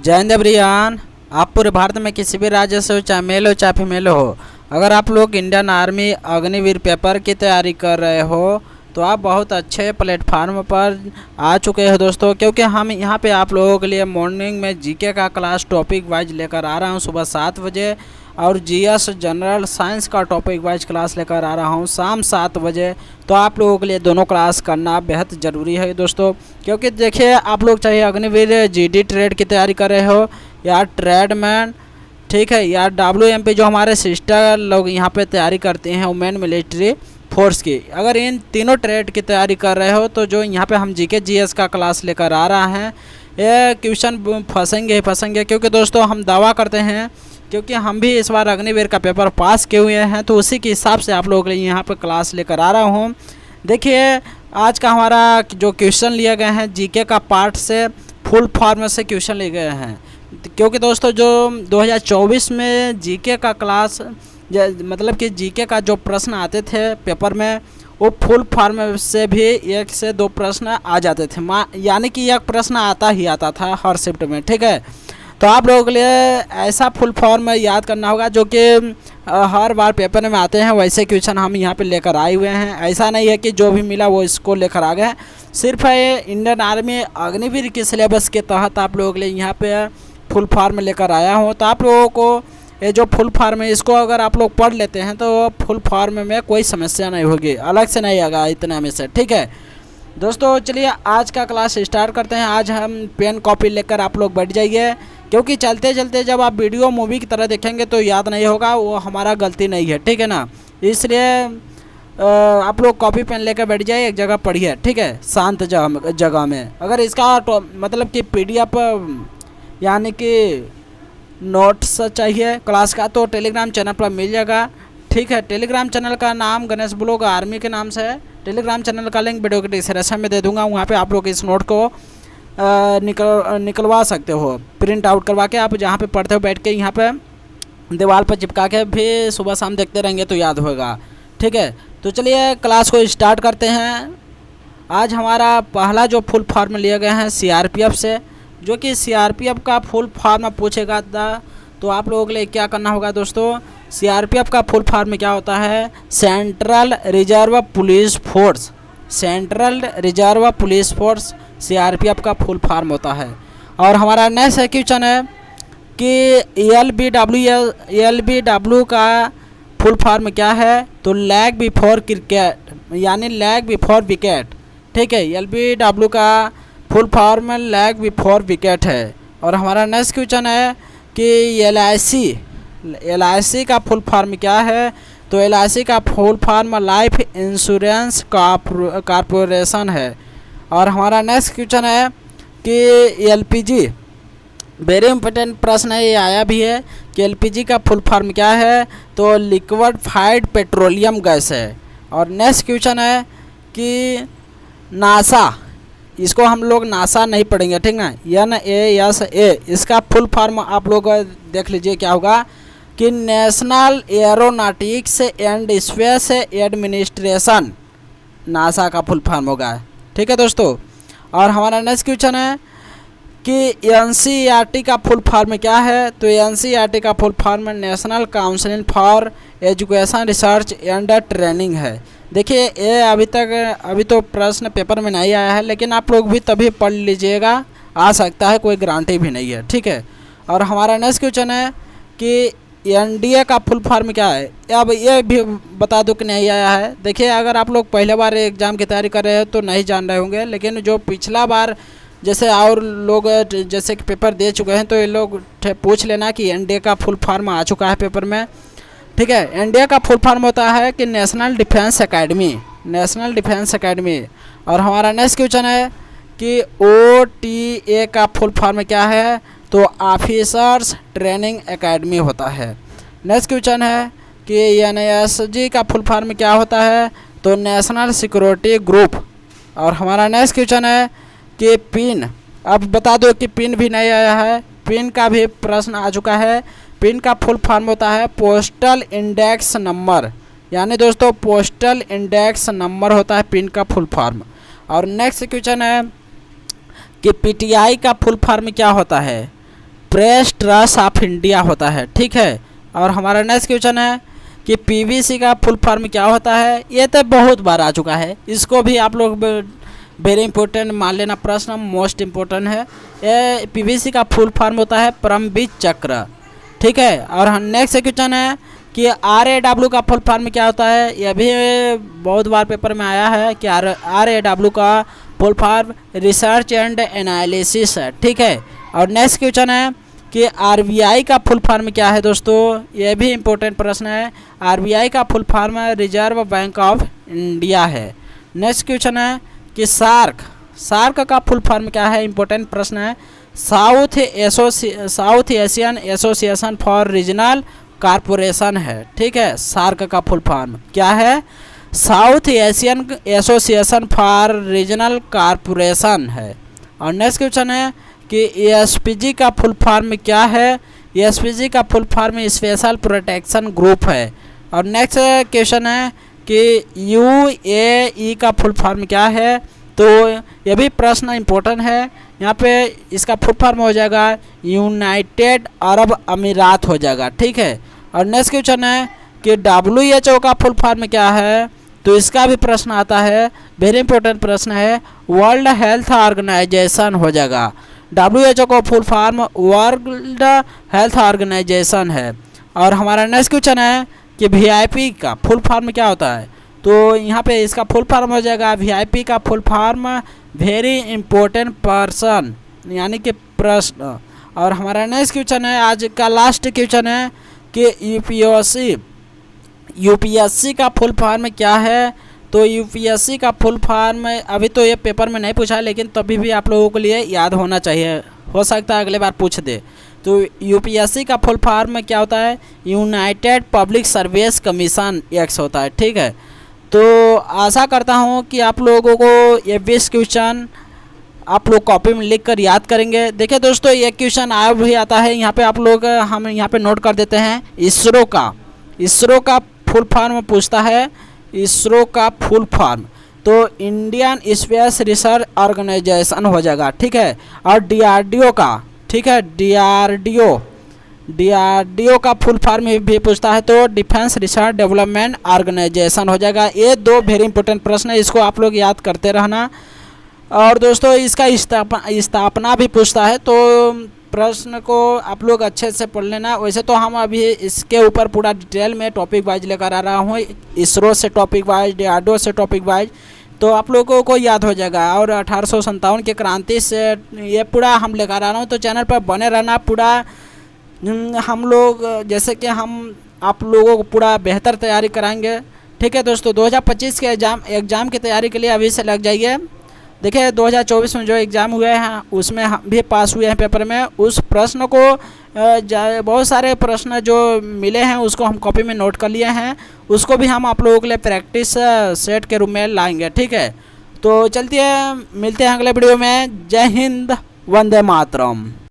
जय हिंद एवरीवन। आप पूरे भारत में किसी भी राज्य से हो, चाहे मेल हो चाहे फीमेल हो, अगर आप लोग इंडियन आर्मी अग्निवीर पेपर की तैयारी कर रहे हो तो आप बहुत अच्छे प्लेटफार्म पर आ चुके हो दोस्तों, क्योंकि हम यहाँ पे आप लोगों के लिए मॉर्निंग में जीके का क्लास टॉपिक वाइज लेकर आ रहा हूँ सुबह 7 बजे, और जीएस जनरल साइंस का टॉपिक वाइज क्लास लेकर आ रहा हूँ शाम 7 बजे। तो आप लोगों के लिए दोनों क्लास करना बेहद ज़रूरी है दोस्तों, क्योंकि देखिए आप लोग चाहे अग्निवीर जीडी ट्रेड की तैयारी कर रहे हो या ट्रेडमैन, ठीक है, या डब्ल्यूएमपी जो हमारे सिस्टर लोग यहाँ पे तैयारी करते हैं वुमेन मिलिट्री फोर्स की, अगर इन तीनों ट्रेड की तैयारी कर रहे हो तो जो यहाँ पे हम जीके जीएस का क्लास लेकर आ रहा है ये क्वेश्चन फंसेंगे, क्योंकि दोस्तों हम दावा करते हैं, क्योंकि हम भी इस बार अग्निवीर का पेपर पास किए हुए हैं, तो उसी के हिसाब से आप लोगों के लिए यहाँ पे क्लास लेकर आ रहा हूँ। देखिए आज का हमारा जो क्वेश्चन लिए गए हैं जीके का पार्ट से फुल फॉर्म से क्वेश्चन लिए गए हैं, क्योंकि दोस्तों जो 2024 में जीके का क्लास मतलब कि जीके का जो प्रश्न आते थे पेपर में वो फुल फॉर्म से भी 1 से 2 प्रश्न आ जाते थे, यानी कि एक प्रश्न आता ही आता था हर शिफ्ट में, ठीक है। तो आप लोगों के लिए ऐसा फुल फॉर्म याद करना होगा जो कि हर बार पेपर में आते हैं, वैसे क्वेश्चन हम यहाँ पे लेकर आए हुए हैं। ऐसा नहीं है कि जो भी मिला वो इसको लेकर आ गए, सिर्फ इंडियन आर्मी अग्निवीर के सिलेबस के तहत आप लोगों के लिए यहाँ पे फुल फॉर्म लेकर आया हूँ। तो आप लोगों को ये जो फुल फॉर्म है इसको अगर आप लोग पढ़ लेते हैं तो फुल फॉर्म में कोई समस्या नहीं होगी, अलग से नहीं आएगा इतना में से, ठीक है दोस्तों। चलिए आज का क्लास स्टार्ट करते हैं। आज हम पेन कॉपी लेकर आप लोग बैठ जाइए, क्योंकि चलते चलते जब आप वीडियो मूवी की तरह देखेंगे तो याद नहीं होगा, वो हमारा गलती नहीं है, ठीक है ना। इसलिए आप लोग कॉपी पेन लेकर बैठ जाइए, एक जगह पढ़िए, ठीक है, शांत जगह में। अगर इसका मतलब कि PDF यानी कि नोट्स चाहिए क्लास का तो टेलीग्राम चैनल पर मिल जाएगा, ठीक है। टेलीग्राम चैनल का नाम गणेश ब्लॉग आर्मी के नाम से है। टेलीग्राम चैनल का लिंक वीडियो के डिस्क्रिप्शन में दे दूंगा, वहाँ पे आप लोग इस नोट को निकलवा सकते हो, प्रिंट आउट करवा के आप जहाँ पे पढ़ते हो बैठ के यहाँ पे दीवार पर चिपका के भी सुबह शाम देखते रहेंगे तो याद होगा, ठीक है। तो चलिए क्लास को स्टार्ट करते हैं। आज हमारा पहला जो फुल फॉर्म लिए गए हैं CRPF से, जो कि CRPF का फुल फॉर्म पूछेगा था, तो आप लोगों के लिए क्या करना होगा दोस्तों। CRPF का फुल फॉर्म क्या होता है? Central reserve police force. Central reserve police force CRPF का फुल फॉर्म होता है। और हमारा नेक्स्ट क्वेश्चन है कि LBW का फुल फॉर्म क्या है? तो लैग बिफोर क्रिकेट, यानी लैग बिफोर विकेट, ठीक है। LBW का full form lag before wicket है। और हमारा नेक्स्ट क्वेश्चन है कि LIC का फुल फॉर्म क्या है? तो LIC का full form life insurance corporation है। और हमारा नेक्स्ट क्वेश्चन है कि LPG, वेरी इंपॉर्टेंट प्रश्न है, ये आया भी है कि LPG का फुल फॉर्म क्या है? तो लिक्विफाइड पेट्रोलियम गैस है। और नेक्स्ट क्वेश्चन है कि नासा, इसको हम लोग नासा नहीं पढ़ेंगे, ठीक ना, NASA, इसका फुल फॉर्म आप लोग देख लीजिए क्या होगा कि national aeronautics and space administration, NASA का फुल फॉर्म होगा, ठीक है दोस्तों। और हमारा नेक्स्ट क्वेश्चन है कि NCERT का फुल फॉर्म क्या है? तो NCERT का full form national council for education research and training है। देखिए ये अभी तो प्रश्न पेपर में नहीं आया है, लेकिन आप लोग भी तभी पढ़ लीजिएगा, आ सकता है, कोई गारंटी भी नहीं है, ठीक है। और हमारा नेक्स्ट क्वेश्चन है कि NDA का फुल फॉर्म क्या है? अब ये भी बता दो कि नहीं आया है। देखिए अगर आप लोग पहले बार एग्ज़ाम की तैयारी कर रहे हैं तो नहीं जान रहे होंगे, लेकिन जो पिछला बार जैसे और लोग जैसे कि पेपर दे चुके हैं तो ये लोग पूछ लेना कि NDA का फुल फॉर्म आ चुका है पेपर में, ठीक है। NDA का फुल फॉर्म होता है कि national defence academy, national defence academy. और हमारा नेक्स्ट क्वेश्चन है कि OTA का फुल फॉर्म क्या है? तो ऑफिसर्स ट्रेनिंग एकेडमी होता है। नेक्स्ट क्वेश्चन है कि NSG का फुल फॉर्म क्या होता है? तो नेशनल सिक्योरिटी ग्रुप। और हमारा नेक्स्ट क्वेश्चन है कि पिन, अब बता दो कि पिन भी नहीं आया है, पिन का भी प्रश्न आ चुका है। पिन का फुल फॉर्म होता है पोस्टल इंडेक्स नंबर, यानी दोस्तों पोस्टल इंडेक्स नंबर होता है पिन का फुल फॉर्म। और नेक्स्ट क्वेश्चन है कि PTI का फुल फॉर्म क्या होता है? प्रेस ट्रस्ट ऑफ इंडिया होता है, ठीक है। और हमारा नेक्स्ट क्वेश्चन है कि पीवीसी का फुल फॉर्म क्या होता है। ये तो बहुत बार आ चुका है, इसको भी आप लोग वेरी इंपॉर्टेंट मान लेना, प्रश्न मोस्ट इम्पोर्टेंट है। ये पीवीसी का फुल फॉर्म होता है परमवीर चक्र, ठीक है। और नेक्स्ट क्वेश्चन है कि RAW का फुल फॉर्म क्या होता है। यह भी बहुत बार पेपर में आया है कि RAW का full form research and analysis है, ठीक है। और नेक्स्ट क्वेश्चन है कि RBI का फुल फॉर्म क्या है दोस्तों। यह भी इम्पोर्टेंट प्रश्न है। RBI का full form reserve bank of India है। नेक्स्ट क्वेश्चन है कि सार्क का फुल फॉर्म क्या है, इंपॉर्टेंट प्रश्न है। South Asian association for regional corporation है, ठीक है। सार्क का फुल फॉर्म क्या है, south Asian association for regional corporation है। और नेक्स्ट क्वेश्चन है कि ESPG का फुल फॉर्म क्या है। ESPG का full form special protection group है। और नेक्स्ट क्वेश्चन है कि UAE का फुल फॉर्म क्या है। तो ये भी प्रश्न इम्पोर्टेंट है, यहाँ पे इसका फुल फॉर्म हो जाएगा यूनाइटेड अरब अमीरात हो जाएगा, ठीक है। और नेक्स्ट क्वेश्चन है कि WHO का फुल फॉर्म क्या है। तो इसका भी प्रश्न आता है, वेरी इंपॉर्टेंट प्रश्न है, वर्ल्ड हेल्थ ऑर्गेनाइजेशन हो जाएगा। WHO का full form World Health Organization है। और हमारा नेक्स्ट क्वेश्चन है कि VIP का फुल फॉर्म क्या होता है। तो यहाँ पे इसका फुल फॉर्म हो जाएगा VIP का full form very important person, यानी कि प्रश्न। और हमारा नेक्स्ट क्वेश्चन है, आज का लास्ट क्वेश्चन है कि UPSC का फुल फॉर्म क्या है। तो UPSC का फुल फॉर्म अभी तो ये पेपर में नहीं पूछा है, लेकिन तभी भी आप लोगों के लिए याद होना चाहिए, हो सकता है अगले बार पूछ दे। तो UPSC का फुल फॉर्म क्या होता है, United public service commission act होता है, ठीक है। तो आशा करता हूँ कि आप लोगों को ये 20 क्वेश्चन आप लोग कॉपी में लिख कर याद करेंगे। देखिए दोस्तों, ये क्वेश्चन आया भी आता है यहाँ पे, आप लोग हम यहाँ पे नोट कर देते हैं। इसरो का फुल फॉर्म पूछता है, इसरो का फुल फॉर्म तो इंडियन स्पेस रिसर्च ऑर्गेनाइजेशन हो जाएगा, ठीक है। और DRDO का, ठीक है, DRDO का फुल फॉर्म भी पूछता है तो डिफेंस रिसर्च डेवलपमेंट ऑर्गेनाइजेशन हो जाएगा। ये दो वेरी इंपॉर्टेंट प्रश्न है, इसको आप लोग याद करते रहना। और दोस्तों इसका स्थापना भी पूछता है, तो प्रश्न को आप लोग अच्छे से पढ़ लेना। वैसे तो हम अभी इसके ऊपर पूरा डिटेल में टॉपिक वाइज लेकर आ रहा हूँ, इसरो से टॉपिक वाइज, DRDO से टॉपिक वाइज, तो आप लोगों को याद हो जाएगा। और 1857 की क्रांति से ये पूरा हम लेकर आ रहा हूँ, तो चैनल पर बने रहना। पूरा हम लोग जैसे कि हम आप लोगों को पूरा बेहतर तैयारी कराएंगे, ठीक है दोस्तों। 2025 के एग्ज़ाम की तैयारी के लिए अभी से लग जाइए। देखिए 2024 में जो एग्ज़ाम हुए हैं उसमें हम भी पास हुए हैं पेपर में। उस प्रश्न को बहुत सारे प्रश्न जो मिले हैं उसको हम कॉपी में नोट कर लिए हैं, उसको भी हम आप लोगों के लिए प्रैक्टिस सेट के रूप में लाएंगे, ठीक है। तो चलते हैं, मिलते हैं अगले वीडियो में। जय हिंद, वंदे मातरम।